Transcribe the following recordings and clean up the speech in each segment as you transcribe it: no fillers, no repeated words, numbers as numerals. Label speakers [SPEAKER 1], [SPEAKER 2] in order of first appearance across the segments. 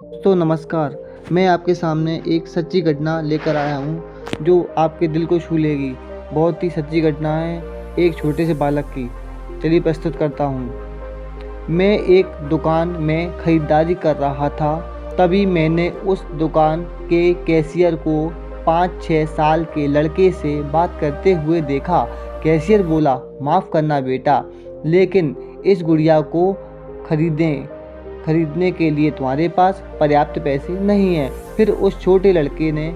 [SPEAKER 1] तो नमस्कार। मैं आपके सामने एक सच्ची घटना लेकर आया हूँ जो आपके दिल को छू लेगी। बहुत ही सच्ची घटना है एक छोटे से बालक की। चलिए प्रस्तुत करता हूँ। मैं एक दुकान में खरीदारी कर रहा था, तभी मैंने उस दुकान के कैशियर को 5-6 साल के लड़के से बात करते हुए देखा। कैशियर बोला, माफ़ करना बेटा, लेकिन इस गुड़िया को खरीदने के लिए तुम्हारे पास पर्याप्त पैसे नहीं हैं। फिर उस छोटे लड़के ने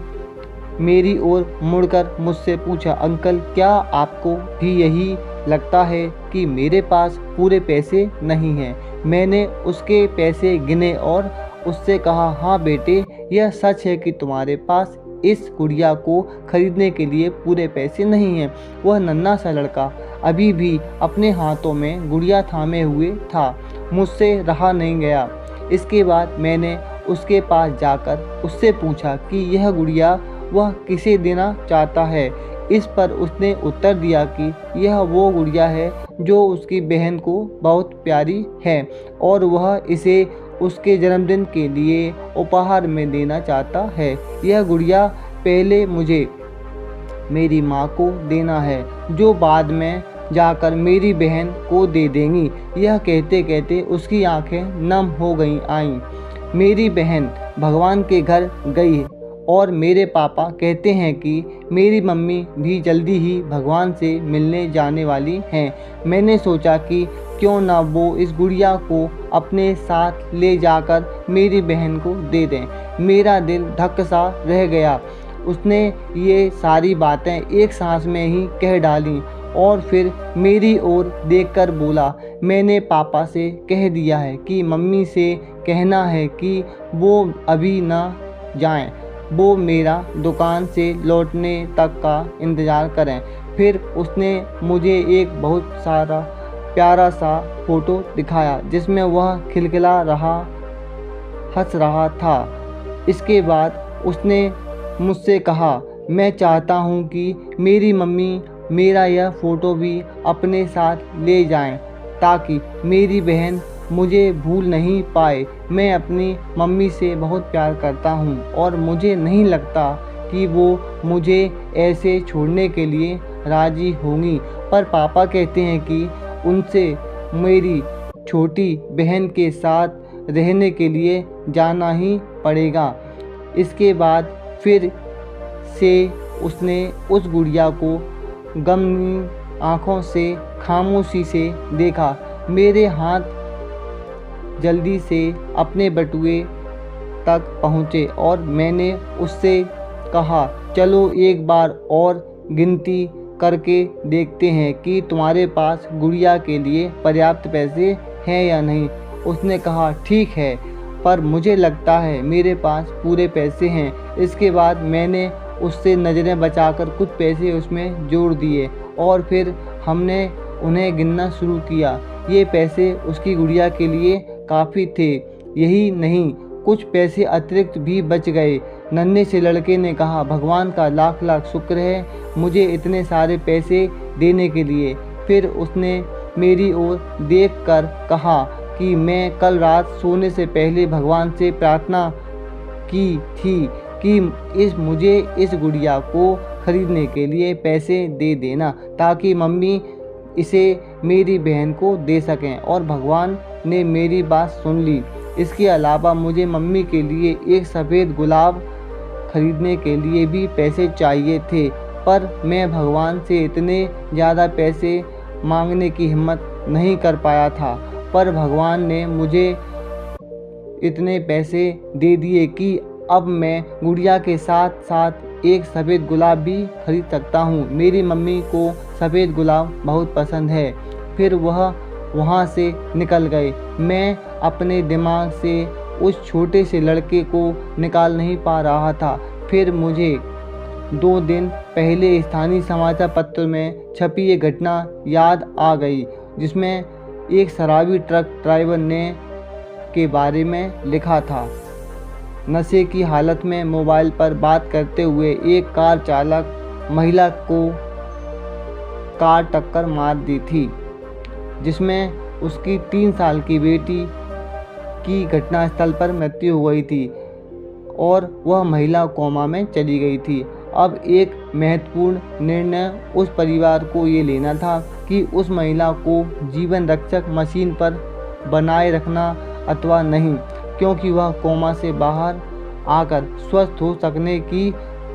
[SPEAKER 1] मेरी ओर मुड़कर मुझसे पूछा, अंकल, क्या आपको भी यही लगता है कि मेरे पास पूरे पैसे नहीं हैं? मैंने उसके पैसे गिने और उससे कहा, हाँ बेटे, यह सच है कि तुम्हारे पास इस गुड़िया को खरीदने के लिए पूरे पैसे नहीं हैं। वह नन्हा सा लड़का अभी भी अपने हाथों में गुड़िया थामे हुए था। मुझसे रहा नहीं गया। इसके बाद मैंने उसके पास जाकर उससे पूछा कि यह गुड़िया वह किसे देना चाहता है। इस पर उसने उत्तर दिया कि यह वो गुड़िया है जो उसकी बहन को बहुत प्यारी है और वह इसे उसके जन्मदिन के लिए उपहार में देना चाहता है। यह गुड़िया पहले मुझे मेरी माँ को देना है, जो बाद में जाकर मेरी बहन को दे देंगी। यह कहते कहते उसकी आंखें नम हो आईं। मेरी बहन भगवान के घर गई और मेरे पापा कहते हैं कि मेरी मम्मी भी जल्दी ही भगवान से मिलने जाने वाली हैं। मैंने सोचा कि क्यों ना वो इस गुड़िया को अपने साथ ले जाकर मेरी बहन को दे दें। मेरा दिल धक सा रह गया। उसने ये सारी बातें एक सांस में ही कह डाली और फिर मेरी ओर देखकर बोला, मैंने पापा से कह दिया है कि मम्मी से कहना है कि वो अभी ना जाएं, वो मेरा दुकान से लौटने तक का इंतज़ार करें। फिर उसने मुझे एक बहुत सारा प्यारा सा फ़ोटो दिखाया जिसमें वह खिलखिला रहा हंस रहा था। इसके बाद उसने मुझसे कहा, मैं चाहता हूँ कि मेरी मम्मी मेरा यह फ़ोटो भी अपने साथ ले जाएं, ताकि मेरी बहन मुझे भूल नहीं पाए। मैं अपनी मम्मी से बहुत प्यार करता हूँ और मुझे नहीं लगता कि वो मुझे ऐसे छोड़ने के लिए राज़ी होंगी। पर पापा कहते हैं कि उनसे मेरी छोटी बहन के साथ रहने के लिए जाना ही पड़ेगा। इसके बाद फिर से उसने उस गुड़िया को गमगीन आँखों से खामोशी से देखा। मेरे हाथ जल्दी से अपने बटुए तक पहुँचे और मैंने उससे कहा, चलो एक बार और गिनती करके देखते हैं कि तुम्हारे पास गुड़िया के लिए पर्याप्त पैसे हैं या नहीं। उसने कहा, ठीक है, पर मुझे लगता है मेरे पास पूरे पैसे हैं। इसके बाद मैंने उससे नज़रें बचाकर कुछ पैसे उसमें जोड़ दिए और फिर हमने उन्हें गिनना शुरू किया। ये पैसे उसकी गुड़िया के लिए काफ़ी थे। यही नहीं, कुछ पैसे अतिरिक्त भी बच गए। नन्हे से लड़के ने कहा, भगवान का लाख लाख शुक्र है मुझे इतने सारे पैसे देने के लिए। फिर उसने मेरी ओर देखकर कहा कि मैं कल रात सोने से पहले भगवान से प्रार्थना की थी कि मुझे इस गुड़िया को खरीदने के लिए पैसे दे देना, ताकि मम्मी इसे मेरी बहन को दे सकें, और भगवान ने मेरी बात सुन ली। इसके अलावा मुझे मम्मी के लिए एक सफ़ेद गुलाब खरीदने के लिए भी पैसे चाहिए थे, पर मैं भगवान से इतने ज़्यादा पैसे मांगने की हिम्मत नहीं कर पाया था। पर भगवान ने मुझे इतने पैसे दे दिए कि अब मैं गुड़िया के साथ साथ एक सफ़ेद गुलाब भी खरीद सकता हूँ। मेरी मम्मी को सफ़ेद गुलाब बहुत पसंद है। फिर वह वहाँ से निकल गए। मैं अपने दिमाग से उस छोटे से लड़के को निकाल नहीं पा रहा था। फिर मुझे 2 दिन पहले स्थानीय समाचार पत्र में छपी ये घटना याद आ गई, जिसमें एक शराबी ट्रक ड्राइवर ने के बारे में लिखा था। नशे की हालत में मोबाइल पर बात करते हुए एक कार चालक महिला को कार टक्कर मार दी थी, जिसमें उसकी 3 साल की बेटी की घटनास्थल पर मृत्यु हो गई थी और वह महिला कोमा में चली गई थी। अब एक महत्वपूर्ण निर्णय उस परिवार को ये लेना था कि उस महिला को जीवन रक्षक मशीन पर बनाए रखना अथवा नहीं, क्योंकि वह कोमा से बाहर आकर स्वस्थ हो सकने की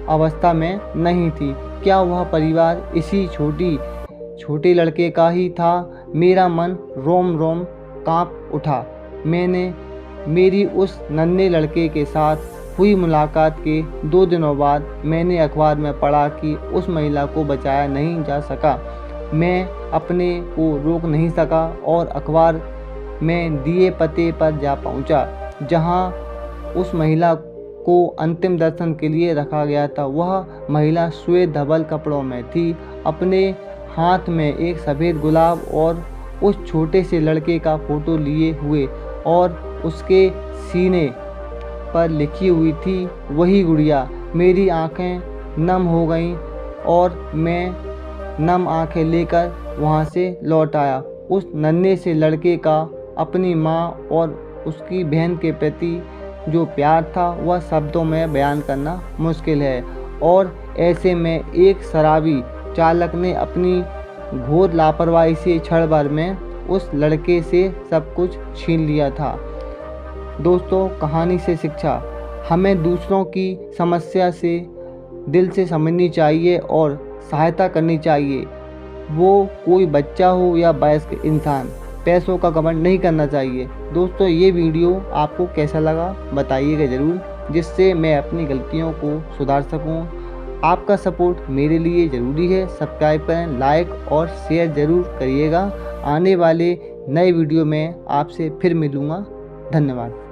[SPEAKER 1] अवस्था में नहीं थी। क्या वह परिवार इसी छोटे लड़के का ही था? मेरा मन रोम रोम कांप उठा। मैंने मेरी उस नन्हे लड़के के साथ हुई मुलाकात के 2 दिनों बाद मैंने अखबार में पढ़ा कि उस महिला को बचाया नहीं जा सका। मैं अपने को रोक नहीं सका और अखबार में दिए पते पर जा पहुंचा, जहां उस महिला को अंतिम दर्शन के लिए रखा गया था। वह महिला श्वेत धवल कपड़ों में थी, अपने हाथ में एक सफ़ेद गुलाब और उस छोटे से लड़के का फोटो लिए हुए, और उसके सीने पर लिखी हुई थी वही गुड़िया। मेरी आंखें नम हो गईं और मैं नम आंखें लेकर वहां से लौट आया। उस नन्हे से लड़के का अपनी माँ और उसकी बहन के प्रति जो प्यार था वह शब्दों में बयान करना मुश्किल है। और ऐसे में एक शराबी चालक ने अपनी घोर लापरवाही से क्षण भर में उस लड़के से सब कुछ छीन लिया था। दोस्तों, कहानी से शिक्षा: हमें दूसरों की समस्या से दिल से समझनी चाहिए और सहायता करनी चाहिए। वो कोई बच्चा हो या वयस्क इंसान, पैसों का घमंड नहीं करना चाहिए। दोस्तों, ये वीडियो आपको कैसा लगा बताइएगा ज़रूर, जिससे मैं अपनी गलतियों को सुधार सकूं। आपका सपोर्ट मेरे लिए ज़रूरी है। सब्सक्राइब करें, लाइक और शेयर ज़रूर करिएगा। आने वाले नए वीडियो में आपसे फिर मिलूँगा। धन्यवाद।